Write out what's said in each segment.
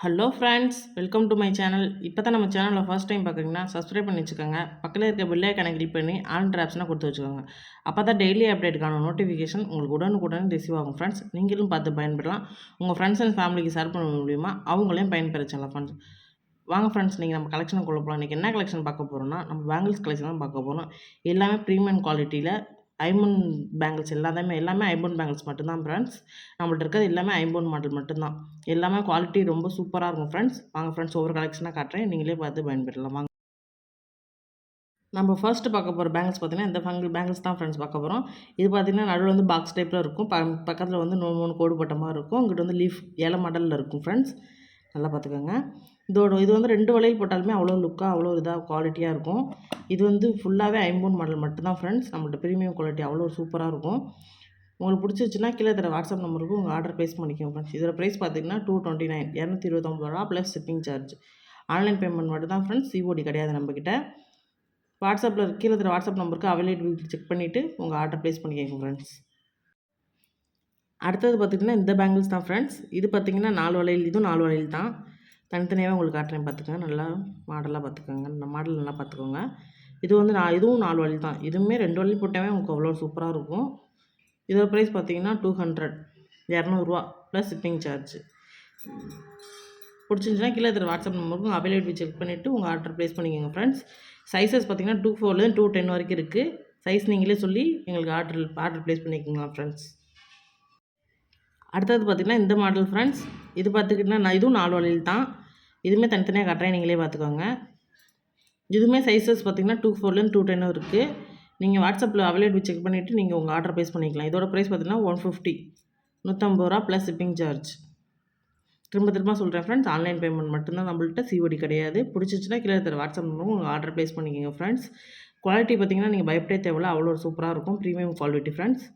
Hello friends, welcome to my channel. இப்போ தான் நம்ம சேனலில் ஃபர்ஸ்ட் டைம் பார்க்குறீங்கன்னா சப்ஸ்கிரைப் பண்ணி வச்சுக்கோங்க. பக்கத்தில் இருக்க பெல் ஐக்கானை கிளிக் பண்ணி ஆல் ஆப்ஷனாக கொடுத்து வச்சுக்கோங்க. அப்போ தான் டெய்லி அப்டேட்டுக்கான நோட்டிஃபிகேஷன் உங்களுக்கு உடனுக்குடன் ரிசீவ் ஆகும் ஃப்ரெண்ட்ஸ். நீங்களும் பார்த்து பயன்பெறலாம். உங்கள் ஃப்ரெண்ட்ஸ் அண்ட் ஃபேமிலிக்கு ஷேர் பண்ண மூலியமாக அவங்களையும் பயன்பெற சொல்லலாம் ஃப்ரெண்ட்ஸ். வாங்க ஃப்ரெண்ட்ஸ், நீங்கள் நம்ம கலெக்ஷனுக்குள்ள போகலாம். இன்றைக்கி என்ன கலெக்ஷன் பார்க்க போகிறோம்னா, நம்ம பேங்கிள்ஸ் கலெக்ஷன் தான் பார்க்க போகிறோம். எல்லாமே ப்ரீமியம் குவாலிட்டியில் ஐம்பொன் பேங்கிள்ஸ் எல்லாமே ஐம்பொன் பேங்கிள்ஸ் மட்டும்தான் ஃப்ரெண்ட்ஸ். நம்மள்ட்ட இருக்கிறது எல்லாமே ஐம்பொன் மாடல் மட்டும்தான். எல்லாமே குவாலிட்டி ரொம்ப சூப்பராக இருக்கும் ஃப்ரெண்ட்ஸ். வாங்க ஃப்ரெண்ட்ஸ், ஒவ்வொரு கலெக்ஷனாக காட்டுறேன், நீங்களே பார்த்து பயன்பெறலாம். வாங்க. நம்ம ஃபர்ஸ்ட்டு பார்க்க போகிற பேங்கிள்ஸ் பார்த்தீங்கன்னா, இந்த பேங்கிள்ஸ் தான் ஃப்ரெண்ட்ஸ் பார்க்க போகிறோம். இது பார்த்தீங்கன்னா நடுவில் வந்து பாக்ஸ் டைப்பில் இருக்கும். பக்கத்தில் வந்து 3 கோடு போட்ட மாதிரி இருக்கும். இங்கிட்ட வந்து லீஃப் ஏல மாடலில் இருக்கும் ஃப்ரெண்ட்ஸ். நல்லா பார்த்துக்கோங்க. இது வந்து 2 வளையல் போட்டாலுமே அவ்வளோ லுக்காக அவ்வளோ இதாக குவாலிட்டியாக இருக்கும். இது வந்து ஃபுல்லாகவே ஐம்பொன் மாடல் மட்டும்தான் ஃப்ரெண்ட்ஸ். நம்மள்ட்ட ப்ரீமியம் குவாலிட்டி அவ்வளோ சூப்பராக இருக்கும். உங்களுக்கு பிடிச்சிச்சுன்னா கீழே தர வாட்ஸ்அப் நம்பருக்கு உங்கள் ஆர்டர் ப்ளேஸ் பண்ணிக்கோங்க ஃப்ரெண்ட்ஸ். இதோட ப்ரைஸ் பார்த்தீங்கன்னா 229 229 plus shipping charge. Online payment மட்டும் தான் ஃப்ரெண்ட்ஸ், சிஓடி கிடையாது நம்மக்கிட்ட. வாட்ஸ்அப்பில் கீழே தர வாட்ஸ்அப் நம்பருக்கு அவைலபிலிட்டி செக் பண்ணிவிட்டு உங்கள் ஆர்டர் ப்ளேஸ் பண்ணிக்கோங்க ஃப்ரெண்ட்ஸ். அடுத்தது பார்த்திங்கன்னா இந்த பேங்கிள்ஸ் தான் ஃப்ரெண்ட்ஸ். இது பார்த்திங்கன்னா 4 வளையல், இதுவும் 4 வளையல் தான். தனித்தனியாகவே உங்களுக்கு காட்டுறேன் பார்த்துக்கோங்க. நல்லா மாடலாக பார்த்துக்கோங்க. இந்த மாடல் நல்லா பார்த்துக்கோங்க. இது வந்து இதுவும் 4 வளையல் தான். இதுவுமே 2 வளையல் போட்டாவே உங்களுக்கு அவ்வளோ சூப்பராக இருக்கும். இதோட ப்ரைஸ் பார்த்தீங்கன்னா 200 200 ப்ளஸ் ஷிப்பிங் சார்ஜ். பிடிச்சிருந்துச்சுன்னா கீழே இருக்கிற வாட்ஸ்அப் நம்பருக்கும் அவைலபிலிட்டி செக் பண்ணிவிட்டு உங்கள் ஆர்டர் ப்ளேஸ் பண்ணிக்கோங்க ஃப்ரெண்ட்ஸ். சைஸஸ் பார்த்தீங்கன்னா 24 210 வரைக்கும் இருக்குது. சைஸ் நீங்களே சொல்லி எங்களுக்கு ஆர்டர் ப்ளேஸ் பண்ணிக்கோங்களா ஃப்ரெண்ட்ஸ். அடுத்தது பார்த்திங்கன்னா இந்த மாடல் ஃப்ரெண்ட்ஸ். இது பார்த்துக்கிட்டிங்கன்னா இதுவும் 4 வளையல் தான். இதுவுமே தனித்தனியாக காட்டுறேன், நீங்களே பார்த்துக்கோங்க. இதுவுமே சைஸஸ் பார்த்திங்கன்னா 24 210 இருக்குது. நீங்கள் வாட்ஸ்அப்பில் அவைலபிலிட்டி செக் பண்ணிவிட்டு நீங்கள் உங்கள் ஆர்டர் ப்ளேஸ் பண்ணிக்கலாம். இதோட ப்ரைஸ் பார்த்தீங்கன்னா 150 150 ப்ளஸ் ஷிப்பிங் சார்ஜ். திரும்ப சொல்கிறேன் ஃப்ரெண்ட்ஸ், ஆன்லைன் பேமெண்ட் மட்டும்தான் நம்மள்ட்ட, சிஓடி கிடையாது. பிடிச்சிச்சுன்னா கீழே இருக்கிற வாட்ஸ்அப் நம்பரும் உங்கள் ஆர்டர் ப்ளேஸ் பண்ணிக்கோங்க ஃப்ரெண்ட்ஸ். குவாலிட்டி பார்த்தீங்கன்னா நீங்கள் பயப்படே தேவையில்ல, அவ்வளோ சூப்பராக இருக்கும். Premium quality friends.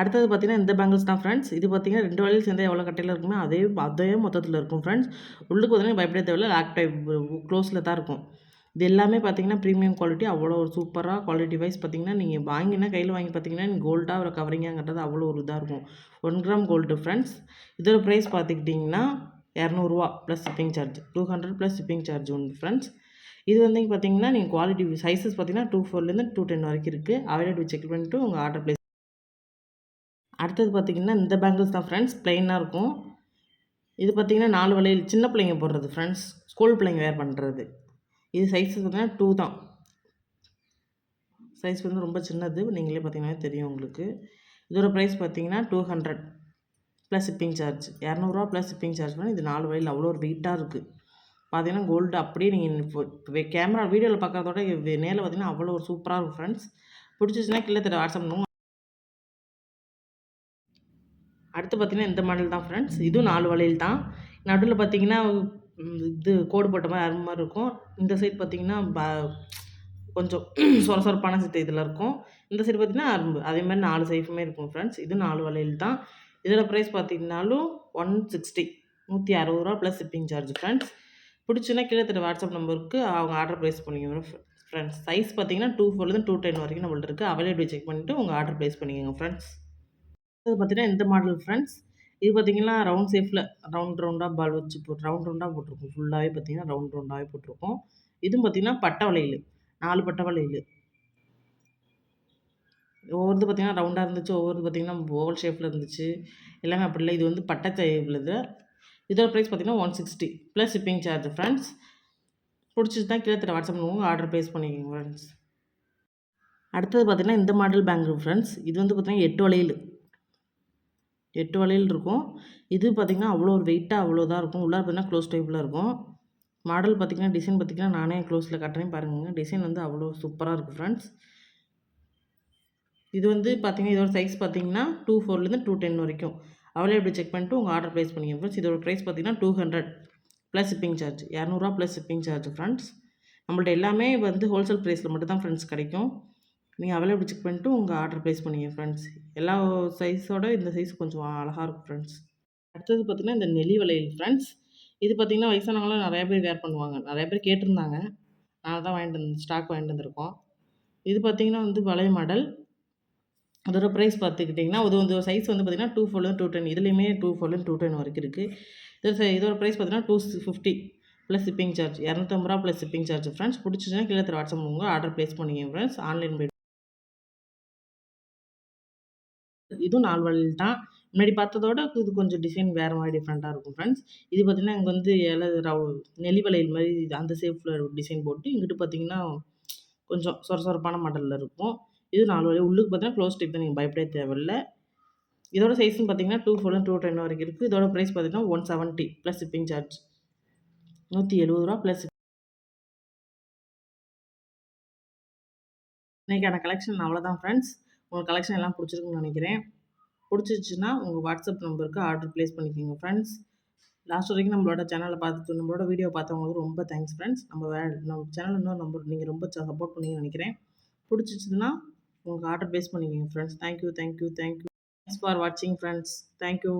அடுத்தது பார்த்தீங்கன்னா இந்த பேங்கிள்ஸ் தான் ஃப்ரெண்ட்ஸ். இது பார்த்தீங்கன்னா 2 வளையல் சேர்ந்தால் எவ்வளோ கட்டையில் இருக்குமோ அதே மொத்தத்தில் இருக்கும் ஃப்ரெண்ட்ஸ். உள்ளுக்கு பார்த்தீங்கன்னா பயப்படே தேவையில்ல, லாக் டைப் க்ளோஸில் தான் இருக்கும். இது எல்லாமே பார்த்தீங்கன்னா ப்ரீமியம் குவாலிட்டி, அவ்வளோ ஒரு சூப்பராக குவாலிட்டி வைஸ் பார்த்தீங்கன்னா நீங்கள் வாங்கினா கையில் வாங்கி பார்த்தீங்கன்னா நீங்கள் கோல்டாக ஒரு கவரிங்காங்கிறது அவ்வளோ ஒரு இதாக இருக்கும். 1 கிராம் கோல்டு ஃப்ரெண்ட்ஸ். இதோட ப்ரைஸ் பார்த்துக்கிட்டிங்கன்னா 200 plus shipping charge. 200 plus shipping charge உண்டு ஃப்ரெண்ட்ஸ். இது வந்து பார்த்தீங்கன்னா நீங்கள் குவாலிட்டி சைஸஸ் பார்த்தீங்கன்னா 24 210 வரைக்கும் இருக்குது. அவைலபிலிட்டி செக் பண்ணிவிட்டு உங்கள் ஆர்டர் ப்ளேஸ். அடுத்தது பார்த்திங்கன்னா இந்த பேங்கிள்ஸ் தான் ஃப்ரெண்ட்ஸ், ப்ளைனாக இருக்கும். இது பார்த்திங்கன்னா 4 வளையல், சின்ன பிள்ளைங்க போடுறது ஃப்ரெண்ட்ஸ், ஸ்கூல் பிள்ளைங்க வேர் பண்ணுறது. இது சைஸ் பார்த்தீங்கன்னா 2 தான். சைஸ் வந்து ரொம்ப சின்னது, நீங்களே பார்த்தீங்கன்னா தெரியும் உங்களுக்கு. இதோட ப்ரைஸ் பார்த்தீங்கன்னா 200 plus shipping charge. 200 plus shipping charge பண்ணி இது 4 வளையல் அவ்வளோ ஒரு வெயிட்டாக இருக்குது. பார்த்தீங்கன்னா கோல்டு அப்படியே நீங்கள் இப்போ கேமரா வீடியோவில் பார்க்குறதோட நேரில் பார்த்தீங்கன்னா அவ்வளோ ஒரு சூப்பராக இருக்கும் ஃப்ரெண்ட்ஸ். பிடிச்சிச்சுன்னா கீழே தர வாட்ஸ்அப் பண்ணுவோம். அடுத்து பார்த்தீங்கன்னா இந்த மாடல் தான் ஃப்ரெண்ட்ஸ். இதுவும் 4 வளையல் தான். நடுவில் பார்த்தீங்கன்னா இது கோடு போட்ட மாதிரி அரும்பு மாதிரி இருக்கும். இந்த சைடு பார்த்தீங்கன்னா கொஞ்சம் சொரசொரப்பான இதில் இருக்கும். இந்த சைடு பார்த்தீங்கன்னா அரும்பு. அதே மாதிரி 4 சைஃபுமே இருக்கும் ஃப்ரெண்ட்ஸ். இது 4 வளையல் தான். இதோட ப்ரைஸ் பார்த்தீங்கன்னாலும் 160 160 ப்ளஸ் ஷிப்பிங் சார்ஜ் ஃப்ரெண்ட்ஸ். பிடிச்சுன்னா கீழே தர வாட்ஸ்அப் நம்பருக்கு அவங்க ஆர்டர் ப்ளேஸ் பண்ணிக்கோங்க ஃப்ரெண்ட்ஸ். சைஸ் பார்த்தீங்கன்னா 24 210 வரைக்கும் நம்மள்ட்ட இருக்குது. அவைலபிலிட்டி செக் பண்ணிவிட்டு உங்கள் ஆர்டர் ப்ளேஸ் பண்ணிக்கோங்க ஃப்ரெண்ட்ஸ். இது பார்த்தீங்கன்னா இந்த மாடல் ஃப்ரெண்ட்ஸ். இது பார்த்தீங்கன்னா ரவுண்ட் ஷேப்பில் ரவுண்டாக பால் வச்சு ரவுண்டாக போட்டிருக்கும். ஃபுல்லாகவே பார்த்தீங்கன்னா ரவுண்டாகவே போட்டிருக்கும். இதுவும் பார்த்தீங்கன்னா பட்டை வளையல், 4 பட்டை வளையல். ஒவ்வொருது பார்த்தீங்கன்னா ரவுண்டாக இருந்துச்சு, ஒவ்வொரு பார்த்தீங்கன்னா ஓவல் ஷேப்பில் இருந்துச்சு. எல்லாமே அப்படி இல்லை. இது வந்து பட்டை டைப்லது. இதோட ப்ரைஸ் பார்த்தீங்கன்னா 160 ப்ளஸ் ஷிப்பிங் சார்ஜ் ஃப்ரெண்ட்ஸ். பிடிச்சிச்சு தான் கீழே தர வாட்ஸ்அப் பண்ணுவோம், ஆர்டர் ப்ளேஸ் பண்ணிக்கோங்க ஃப்ரெண்ட்ஸ். அடுத்தது பார்த்தீங்கன்னா இந்த மாடல் பேங்கிள் ஃப்ரெண்ட்ஸ். இது வந்து பார்த்தீங்கன்னா 8 வளையல் 8 வளையல் இருக்கும். இது பார்த்திங்கன்னா அவ்வளோ ஒரு வெயிட்டாக அவ்வளோ தான் இருக்கும். உள்ளார பார்த்தீங்கன்னா க்ளோஸ் டைப்பில் இருக்கும். மாடல் பார்த்திங்கன்னா டிசைன் பார்த்திங்கன்னா நானே க்ளோஸில் காட்டுறேன் பாருங்கள். டிசைன் வந்து அவ்வளோ சூப்பராக இருக்குது ஃப்ரெண்ட்ஸ். இது வந்து பார்த்திங்கன்னா இதோட சைஸ் பார்த்திங்கன்னா 24 210 வரைக்கும். அவைலபிலிட்டி செக் பண்ணிட்டு உங்கள் ஆர்டர் ப்ளேஸ் பண்ணிக்கோங்க ஃப்ரெண்ட்ஸ். இதோட ப்ரைஸ் பார்த்திங்கன்னா 200 plus shipping charge. 200 plus shipping charge friends. நம்மள்ட்ட எல்லாமே வந்து ஹோல்சேல் ப்ரைஸில் மட்டும் தான் ஃப்ரெண்ட்ஸ் கிடைக்கும். நீங்கள் அவைலபிலிட்டி செக் பண்ணிட்டு உங்கள் ஆர்டர் ப்ளேஸ் பண்ணிங்க ஃப்ரெண்ட்ஸ். எல்லா சைஸோட இந்த சைஸ் கொஞ்சம் அழகாக இருக்கும் ஃப்ரெண்ட்ஸ். அடுத்தது பார்த்திங்கன்னா இந்த நெளி வளையல் ஃப்ரெண்ட்ஸ். இது பார்த்திங்கன்னா வயசானவங்களாம் நிறையா பேர் வேர் பண்ணுவாங்க. நிறையா பேர் கேட்டிருந்தாங்க. நான் தான் ஸ்டாக் வாங்கிட்டு வந்திருக்கோம். இது பார்த்திங்கன்னா வந்து வளைய மாடல். அதோட ப்ரைஸ் பார்த்துக்கிட்டிங்கன்னா இது வந்து சைஸ் வந்து பார்த்திங்கன்னா 2 4 210 இதுலேயுமே 2 4 210 வரைக்கும் இருக்குது. இதோட ப்ரைஸ் பார்த்தீங்கன்னா 250 ப்ளஸ் ஷிப்பிங் சார்ஜ் ரூ. 250 ப்ளஸ் ஷிப்பிங் சார்ஜ் ஃப்ரெண்ட்ஸ். பிடிச்சிச்சுன்னா கீழே தர வாட்ஸ்அப் உங்கள் ஆர்டர் ப்ளேஸ் பண்ணிக்கங்க ஃப்ரெண்ட்ஸ். ஆன்லைன் பை இதுவும் 4 வளையல் தான். முன்னாடி பார்த்ததோட இது கொஞ்சம் டிசைன் வேறு மாதிரி டிஃப்ரெண்ட்டாக இருக்கும் ஃப்ரெண்ட்ஸ். இது பார்த்தீங்கன்னா, இங்க வந்து நெளி வளையல் மாரி அந்த ஷேப்ல டிசைன் போட்டு, இங்கிட்டு பார்த்தீங்கன்னா, கொஞ்சம் சொரசொரப்பான மாடல்ல இருக்கும். இது 4 வளையல். உள்ளுக்கு பார்த்தீங்கன்னா, க்ளோஸ் டைப் தான். நீங்க பயப்படவே தேவையில்ல. இதோட சைஸ்ன்னு பார்த்தீங்கன்னா, 2 210 வரைக்கும் இருக்கு. இதோட பிரைஸ் பார்த்தீங்கன்னா, 170 ப்ளஸ் ஷிப்பிங் சார்ஜ். ரூ. 170 ப்ளஸ் இன்னைக்கான கலெக்ஷன் அவ்வளோதான் ஃப்ரெண்ட்ஸ். உங்களுக்கு கலெக்ஷன் எல்லாம் புடிச்சிருக்குன்னு நெனைக்கிறேன். புடிச்சிருச்சுன்னா, உங்க வாட்ஸ்அப் நம்பருக்கு ஆர்டர் ப்ளேஸ் பண்ணிக்கோங்க ஃப்ரெண்ட்ஸ். லாஸ்ட் வரைக்கும் நம்மளோட சேனல பார்த்துட்டு நம்மளோட வீடியோ பார்த்தவங்களுக்கு ரொம்ப தேங்க்ஸ் ஃப்ரெண்ட்ஸ். நம்ம சேனல் இன்னும் நீங்க ரொம்ப சப்போர்ட் பண்ணுவீங்கன்னு நெனைக்கிறேன். புடிச்சிச்சுன்னா, உங்களுக்கு ஆர்டர் ப்ளேஸ் பண்ணிக்கோங்க friends. Thank you. Thanks for வாட்சிங் ஃப்ரெண்ட்ஸ். Thank you.